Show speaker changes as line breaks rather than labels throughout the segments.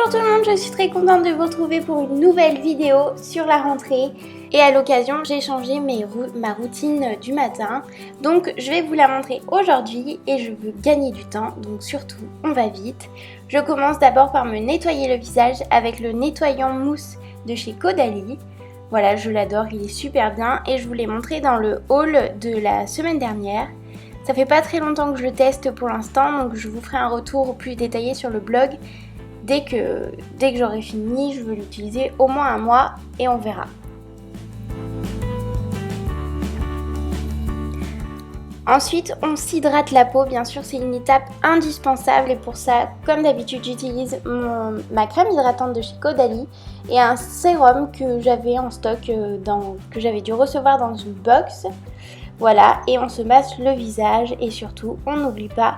Bonjour tout le monde, je suis très contente de vous retrouver pour une nouvelle vidéo sur la rentrée. Et à l'occasion, j'ai changé ma routine du matin. Donc je vais vous la montrer aujourd'hui et je veux gagner du temps. Donc surtout, on va vite. Je commence d'abord par me nettoyer le visage avec le nettoyant mousse de chez Caudalie. Voilà, je l'adore, il est super bien et je vous l'ai montré dans le haul de la semaine dernière. Ça fait pas très longtemps que je le teste pour l'instant, donc je vous ferai un retour plus détaillé sur le blog. Dès que j'aurai fini, je veux l'utiliser au moins un mois et on verra. Ensuite, on s'hydrate la peau, bien sûr, c'est une étape indispensable et pour ça, comme d'habitude, j'utilise ma crème hydratante de chez Caudalie et un sérum que j'avais en stock, que j'avais dû recevoir dans une box. Voilà, et on se masse le visage et surtout, on n'oublie pas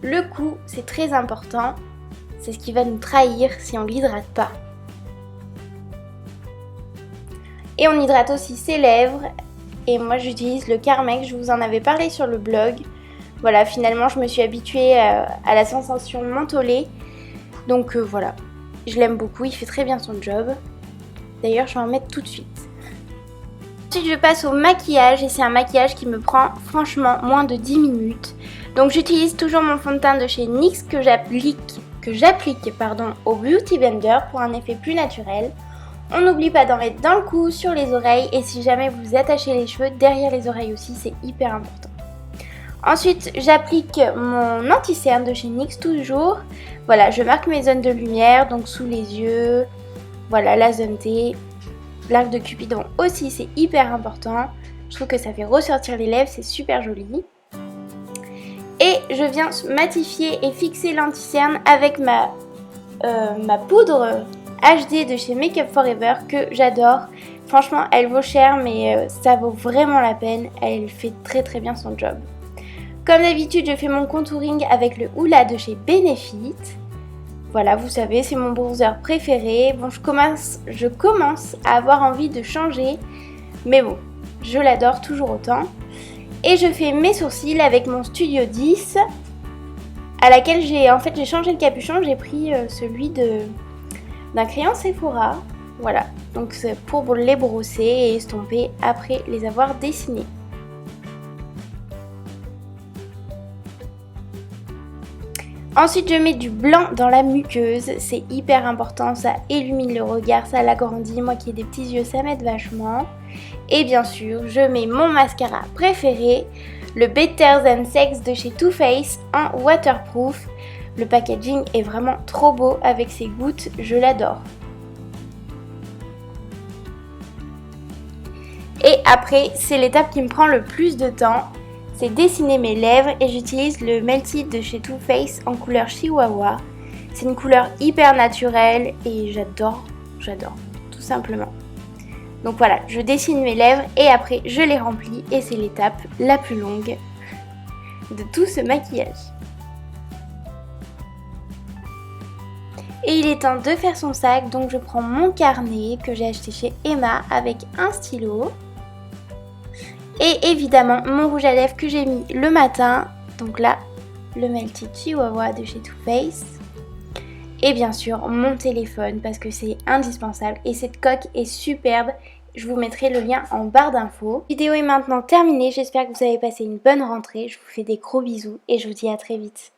le cou, c'est très important. C'est ce qui va nous trahir si on ne l'hydrate pas. Et on hydrate aussi ses lèvres. Et moi j'utilise le Carmex, je vous en avais parlé sur le blog. Voilà, finalement je me suis habituée à la sensation mentholée. Donc voilà, je l'aime beaucoup, il fait très bien son job. D'ailleurs je vais en mettre tout de suite. Ensuite je passe au maquillage et c'est un maquillage qui me prend franchement moins de 10 minutes. Donc j'utilise toujours mon fond de teint de chez NYX que j'applique au Beauty Blender pour un effet plus naturel. On n'oublie pas d'en mettre dans le cou, sur les oreilles et si jamais vous attachez les cheveux, derrière les oreilles aussi, c'est hyper important. Ensuite, j'applique mon anti-cerne de chez NYX toujours. Voilà, je marque mes zones de lumière, donc sous les yeux, voilà, la zone T, l'arc de Cupidon aussi, c'est hyper important. Je trouve que ça fait ressortir les lèvres, c'est super joli. Et je viens matifier et fixer l'anti-cerne avec ma poudre HD de chez Make Up For Ever que j'adore. Franchement, elle vaut cher mais ça vaut vraiment la peine. Elle fait très très bien son job. Comme d'habitude, je fais mon contouring avec le Hoola de chez Benefit. Voilà, vous savez, c'est mon bronzer préféré. Bon, je commence à avoir envie de changer. Mais bon, je l'adore toujours autant. Et je fais mes sourcils avec mon Studio 10 à laquelle j'ai changé le capuchon, j'ai pris celui d'un crayon Sephora. Voilà, donc c'est pour les brosser et estomper après les avoir dessinés. Ensuite je mets du blanc dans la muqueuse, c'est hyper important, ça illumine le regard, ça l'agrandit, moi qui ai des petits yeux ça m'aide vachement. Et bien sûr je mets mon mascara préféré, le Better Than Sex de chez Too Faced en waterproof. Le packaging est vraiment trop beau avec ses gouttes, je l'adore. Et après, c'est l'étape qui me prend le plus de temps, c'est dessiner mes lèvres et j'utilise le Melted de chez Too Faced en couleur Chihuahua. C'est une couleur hyper naturelle et j'adore, tout simplement. Donc voilà, je dessine mes lèvres et après je les remplis et c'est l'étape la plus longue de tout ce maquillage. Et il est temps de faire son sac, donc je prends mon carnet que j'ai acheté chez Emma avec un stylo. Et évidemment mon rouge à lèvres que j'ai mis le matin, donc là le Melted Chihuahua de chez Too Faced. Et bien sûr mon téléphone parce que c'est indispensable et cette coque est superbe. Je vous mettrai le lien en barre d'infos. La vidéo est maintenant terminée, j'espère que vous avez passé une bonne rentrée. Je vous fais des gros bisous et je vous dis à très vite.